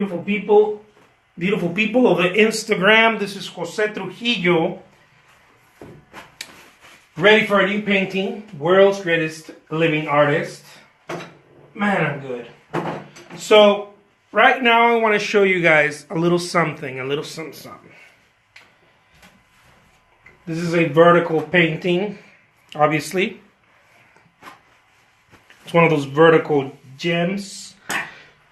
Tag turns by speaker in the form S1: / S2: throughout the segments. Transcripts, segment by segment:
S1: Beautiful people of the Instagram. This is Jose Trujillo, ready for a new painting. World's greatest living artist. Man, I'm good. So right now I want to show you guys a little something. This is a vertical painting, obviously. It's one of those vertical gems,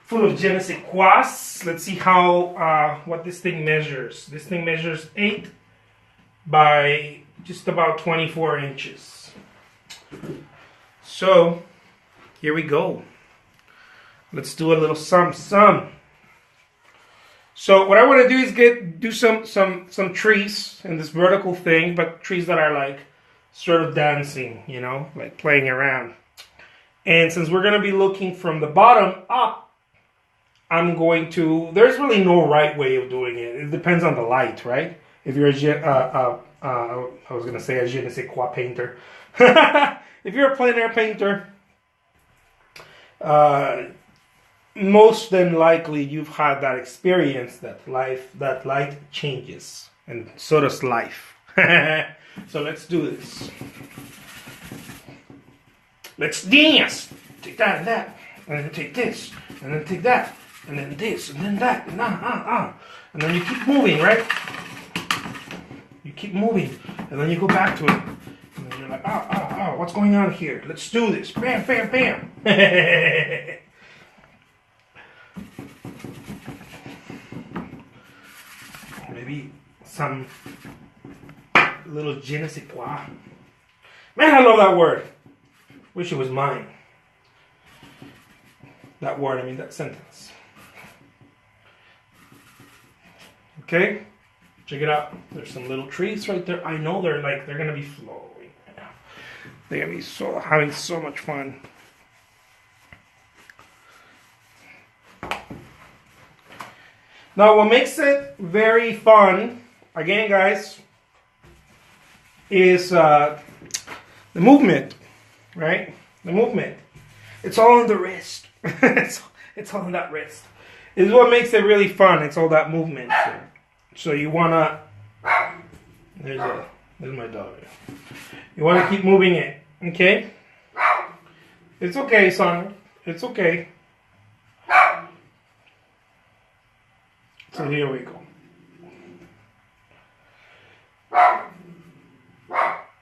S1: full of je ne sais quoi. Let's see how what this thing measures. This thing measures 8 by just about 24 inches. So here we go. Let's do a little some. So what I want to do is do some trees in this vertical thing, but trees that are like sort of dancing, you know, like playing around. And since we're going to be looking from the bottom up, I'm going to, there's really no right way of doing it. It depends on the light, right? If you're I was going to say a je ne sais quoi painter. If you're a plein air painter, most than likely you've had that experience that light changes. And so does life. So let's do this. Let's dance. Take that and that. And then take this. And then take that. And then this. And then that. And then you keep moving, right? You keep moving. And then you go back to it. And then you're like, what's going on here? Let's do this. Bam, bam, bam. Maybe some little je ne sais quoi. Man, I love that word. Wish it was mine. That word, I mean that sentence. Okay? Check it out. There's some little trees right there. I know they're gonna be flowing. They're gonna be having so much fun. Now what makes it very fun, again guys, is the movement. Right? The movement. It's all on the wrist. it's all on that wrist. It's what makes it really fun. It's all that movement. So you wanna. There's my dog. You wanna keep moving it. Okay? It's okay, son. It's okay. So here we go.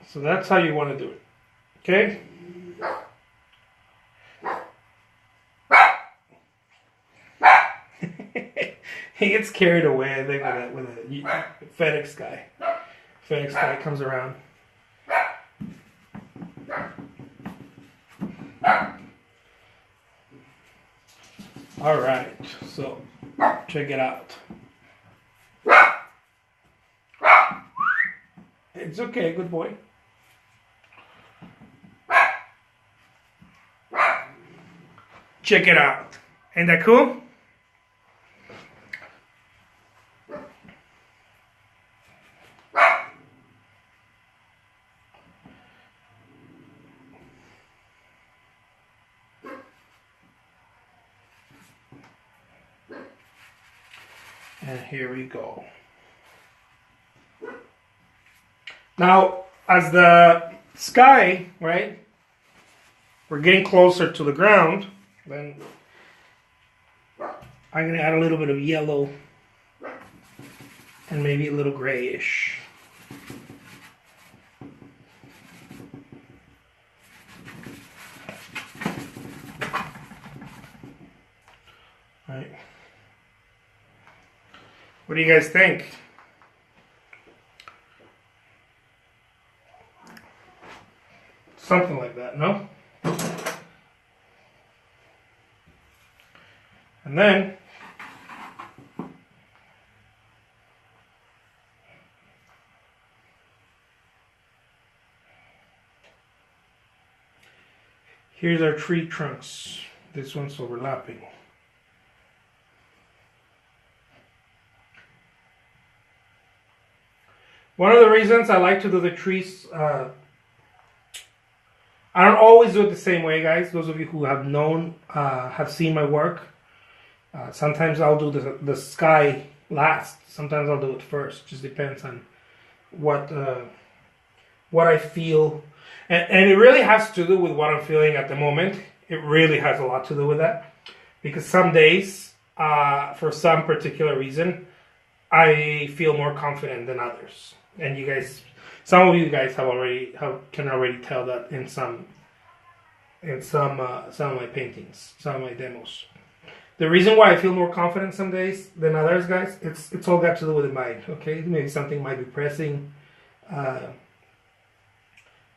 S1: So that's how you want to do it. Okay? He gets carried away, I think, with a FedEx guy. FedEx guy comes around. All right, so check it out. It's okay, good boy. Check it out. Ain't that cool? And here we go. Now, as the sky, right, we're getting closer to the ground, then I'm going to add a little bit of yellow and maybe a little grayish. Right. What do you guys think? Something like that, no? And then here's our tree trunks. This one's overlapping. One of the reasons I like to do the trees, I don't always do it the same way, guys. Those of you who have seen my work, Sometimes I'll do the sky last. Sometimes I'll do it first. Just depends on what I feel, and it really has to do with what I'm feeling at the moment. It really has a lot to do with that, because some days, for some particular reason, I feel more confident than others, and some of you guys can already tell that in some of my paintings, some of my demos. The reason why I feel more confident some days than others, guys, it's all got to do with the mind. Okay, maybe something might be pressing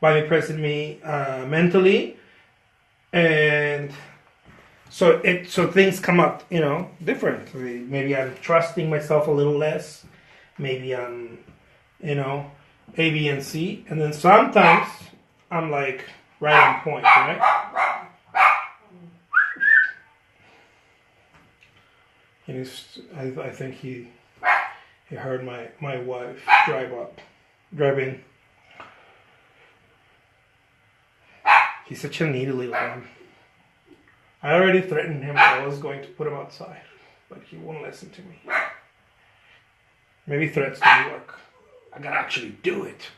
S1: me mentally, and so things come up, different. Maybe I'm trusting myself a little less. Maybe I'm, A, B, and C, and then sometimes I'm like right on point, right? And I think he heard my wife drive in. He's such a needy little one. I already threatened him that I was going to put him outside, but he won't listen to me. Maybe threats don't work. I gotta actually do it.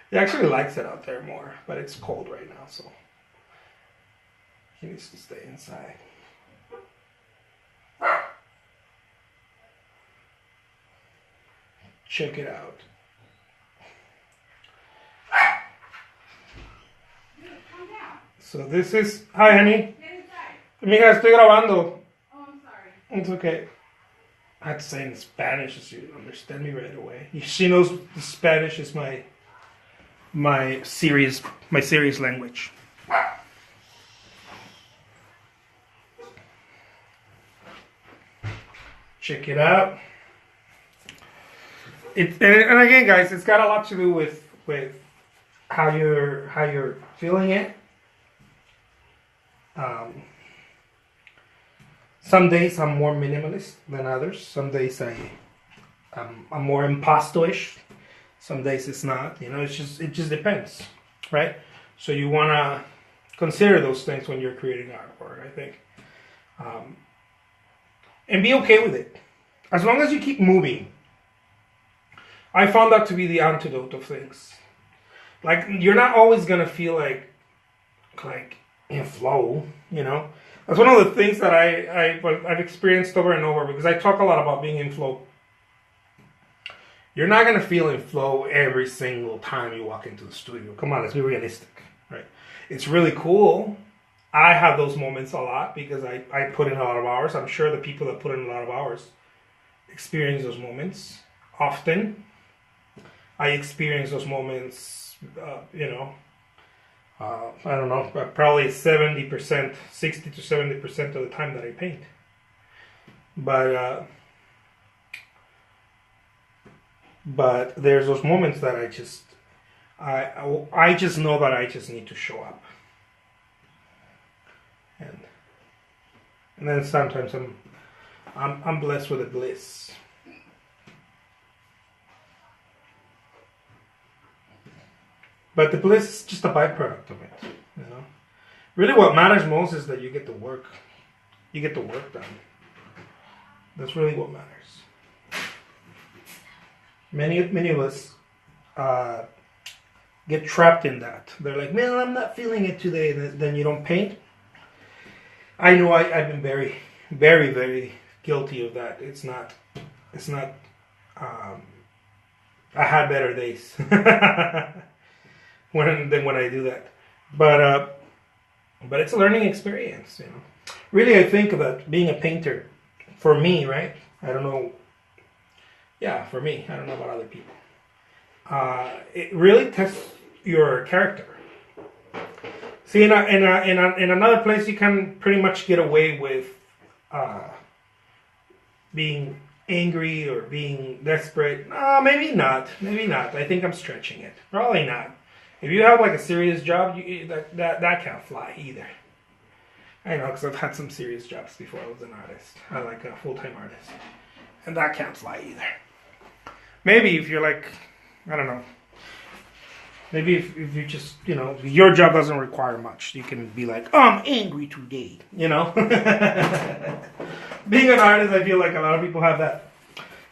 S1: He actually likes it out there more, but it's cold right now, so he needs to stay inside. Check it out. So this is... Hi, honey. Mija, estoy grabando.
S2: Oh, I'm sorry.
S1: It's okay. I had to say in Spanish so you understand me right away. She knows Spanish is my serious language. Check it out. And again, guys, it's got a lot to do with how you're feeling it. Some days I'm more minimalist than others. Some days I'm more impasto-ish. Some days it's not. It just depends, right? So you wanna consider those things when you're creating artwork, I think, and be okay with it, as long as you keep moving. I found that to be the antidote of things. Like, you're not always gonna feel like in flow, That's one of the things that I've experienced over and over, because I talk a lot about being in flow. You're not gonna feel in flow every single time you walk into the studio. Come on, let's be realistic, right? It's really cool. I have those moments a lot because I put in a lot of hours. I'm sure the people that put in a lot of hours experience those moments often. I experience those moments, I don't know, probably 70%, 60 to 70% of the time that I paint. But there's those moments that I just know that I just need to show up. And then sometimes I'm blessed with a bliss. But the bliss is just a byproduct of it, Really, what matters most is that you get the work. You get the work done. That's really what matters. Many of us get trapped in that. They're like, man, I'm not feeling it today. Then you don't paint. I know I've been very, very, very guilty of that. It's not. I had better days when I do that, but it's a learning experience, Really, I think that being a painter, for me, right? I don't know. Yeah, for me, I don't know about other people. It really tests your character. See, in another place, you can pretty much get away with being angry or being desperate. No, maybe not. Maybe not. I think I'm stretching it. Probably not. If you have like a serious job, that can't fly either. I know, because I've had some serious jobs before I was an artist. I like a full-time artist, and that can't fly either. Maybe if you're like, I don't know, Maybe if you just, your job doesn't require much. You can be like, oh, I'm angry today, Being an artist, I feel like a lot of people have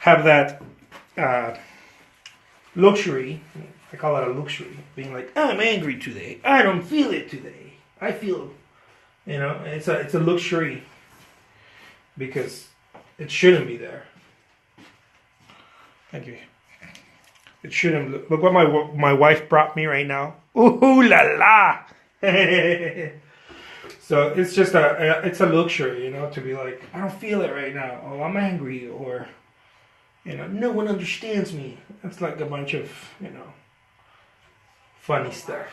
S1: that luxury. I call it a luxury. Being like, oh, I'm angry today. I don't feel it today. I feel, it's a luxury because it shouldn't be there. Thank you. It shouldn't. Look what my wife brought me right now. Ooh la la! So it's just it's a luxury, to be like, I don't feel it right now. Oh, I'm angry, or no one understands me. It's like a bunch of funny stuff.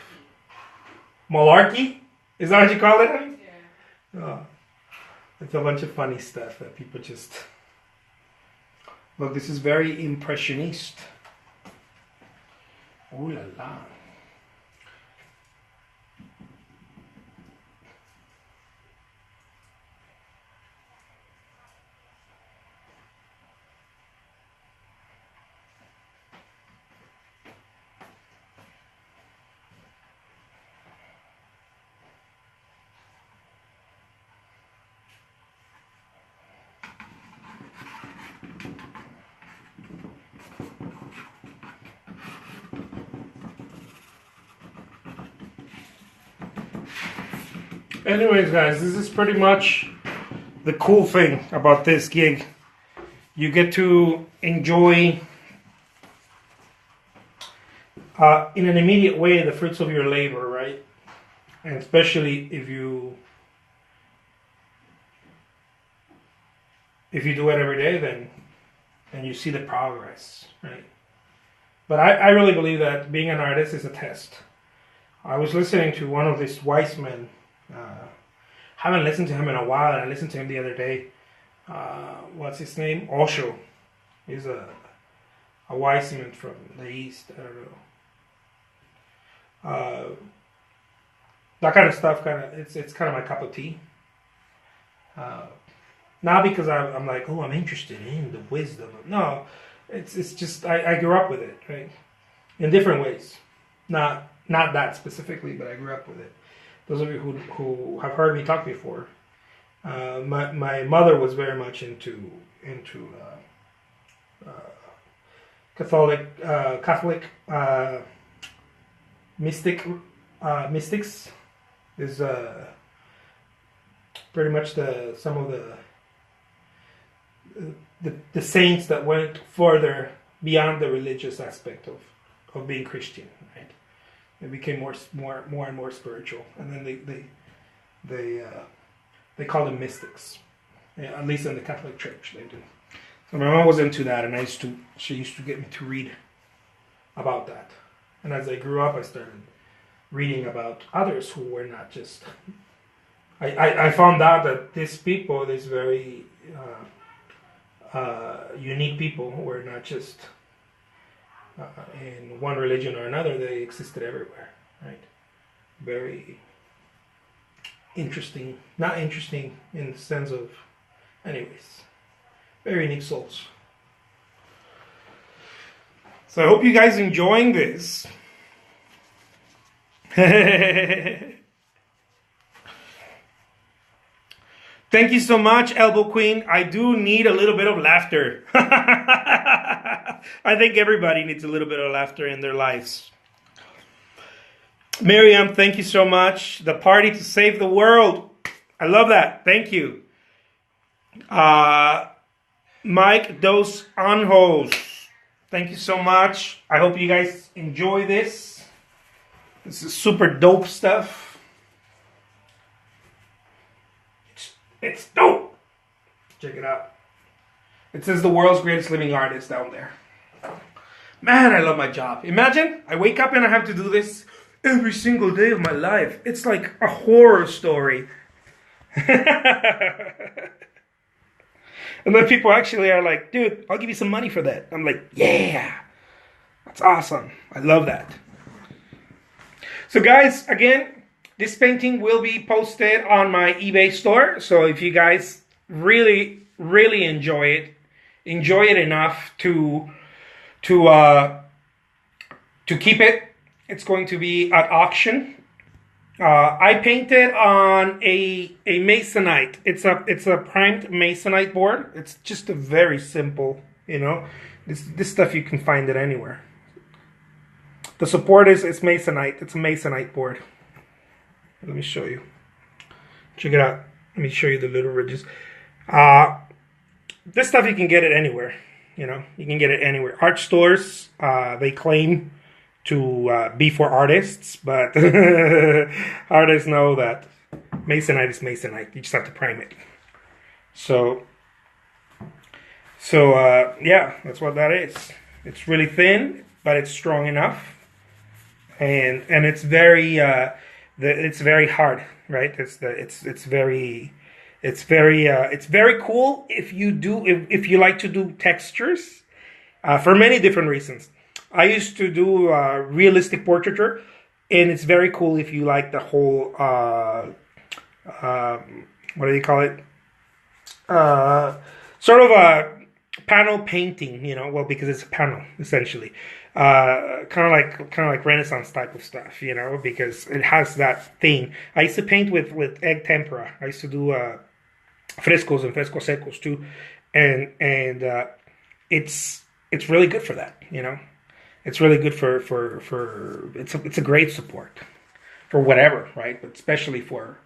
S1: Malarkey? Is that what you call it? Yeah. Oh, it's a bunch of funny stuff that people just. Look, this is very impressionist. Ooh la la. Anyways, guys, this is pretty much the cool thing about this gig. You get to enjoy in an immediate way the fruits of your labor, right? And especially if you do it every day, then you see the progress, right? But I really believe that being an artist is a test. I was listening to one of these wise men. Haven't listened to him in a while, and I listened to him the other day. What's his name? Osho. He's a wise man from the East. I don't know. That kind of stuff, it's kind of my cup of tea. Not because I'm like, oh, I'm interested in the wisdom. No, it's just I grew up with it, right? In different ways. Not that specifically, but I grew up with it. Those of you who have heard me talk before, my mother was very much into Catholic mystics. Is pretty much some of the saints that went further beyond the religious aspect of being Christian, right? They became more and more spiritual, and then they call them mystics. Yeah, at least in the Catholic Church, they do. So my mom was into that, and she used to get me to read about that. And as I grew up, I started reading about others who were not just. I found out that these people, these very unique people, were not just in one religion or another. They existed everywhere, right? Very interesting. Not interesting in the sense of, anyways, very unique souls. So I hope you guys enjoying this. Thank you so much, Elbow Queen. I do need a little bit of laughter. I think everybody needs a little bit of laughter in their lives. Miriam, thank you so much. The party to save the world. I love that. Thank you. Mike Dos Anjos. Thank you so much. I hope you guys enjoy this. This is super dope stuff. It's dope. Check it out. It says the world's greatest living artist down there. Man, I love my job. Imagine I wake up and I have to do this every single day of my life. It's like a horror story. And then people actually are like, dude, I'll give you some money for that. I'm like, yeah, that's awesome. I love that. So guys, again, this painting will be posted on my eBay store. So if you guys really, really enjoy it enough to keep it It's going to be at auction. I painted on a masonite. It's a primed masonite board. It's just a very simple, you know. This stuff you can find it anywhere. The support is masonite. It's a masonite board. Let me show you. Check it out. Let me show you the little ridges. This stuff you can get it anywhere. You know, you can get it anywhere. Art stores, they claim to be for artists, but artists know that masonite is masonite. You just have to prime it. So yeah, that's what that is. It's really thin, but it's strong enough, and it's very it's very hard, right? It's very cool if you like to do textures for many different reasons. I used to do realistic portraiture, and it's very cool if you like the whole what do you call it? Sort of a panel painting, you know. Well, because it's a panel essentially, kind of like Renaissance type of stuff, you know, because it has that thing. I used to paint with egg tempera. I used to do frescos and fresco secos too, and it's really good for that, you know. It's really good for it's a great support for whatever, right? But especially for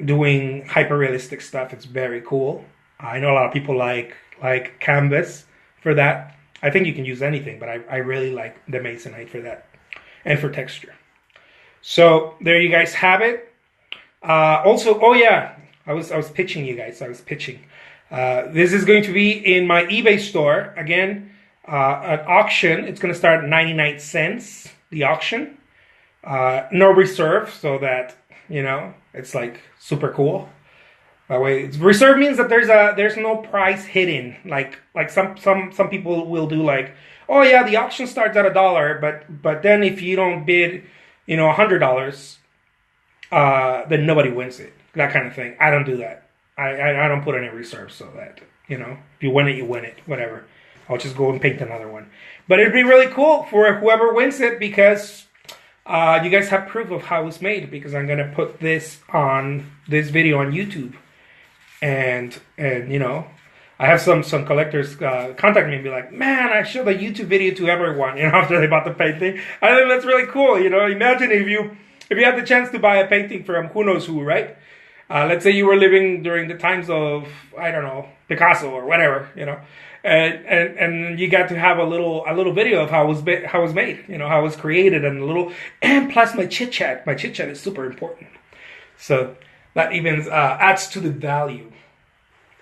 S1: doing hyper realistic stuff, it's very cool. I know a lot of people like canvas for that. I think you can use anything, but I really like the masonite for that and for texture. So there you guys have it. Also, oh yeah, I was pitching you guys. This is going to be in my eBay store again. At auction, it's going to start at 99 cents, the auction. No reserve, so that, you know, it's like super cool. That way, reserve means that there's no price hidden. Like some people will do like, oh yeah, the auction starts at $1, but then if you don't bid, you know, $100, then nobody wins it. That kind of thing. I don't do that. I don't put any reserves, so that, you know, if you win it, you win it. Whatever. I'll just go and paint another one. But it'd be really cool for whoever wins it, because you guys have proof of how it's made, because I'm going to put this video on YouTube. And you know, I have some collectors contact me and be like, man, I showed the YouTube video to everyone, you know, after they bought the painting. I think that's really cool, you know. Imagine if you had the chance to buy a painting from who knows who, right? Let's say you were living during the times of, I don't know, Picasso or whatever, you know. And you got to have a little video of how it was made, you know, how it was created, and plus my chit chat is super important, so that even adds to the value,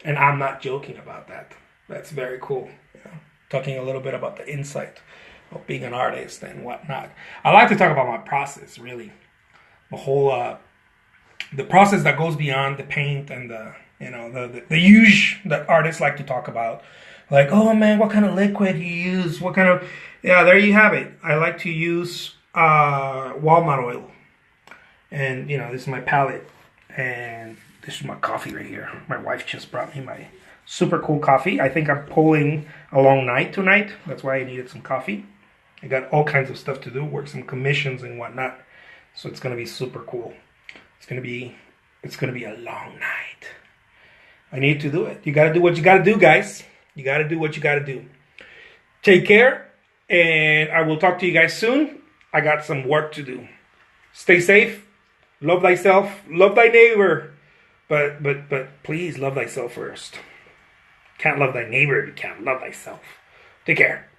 S1: and I'm not joking about that. That's very cool, you know, talking a little bit about the insight of being an artist and whatnot. I like to talk about my process, really, the whole the process that goes beyond the paint and the use that artists like to talk about. Like, oh man, what kind of liquid you use? What kind of... Yeah, there you have it. I like to use walnut oil. And, you know, this is my palette. And this is my coffee right here. My wife just brought me my super cool coffee. I think I'm pulling a long night tonight. That's why I needed some coffee. I got all kinds of stuff to do, work some commissions and whatnot. So it's going to be super cool. It's going to be a long night. I need to do it. You got to do what you got to do, guys. You got to do what you got to do. Take care, and I will talk to you guys soon. I got some work to do. Stay safe. Love thyself. Love thy neighbor. But please love thyself first. Can't love thy neighbor if you can't love thyself. Take care.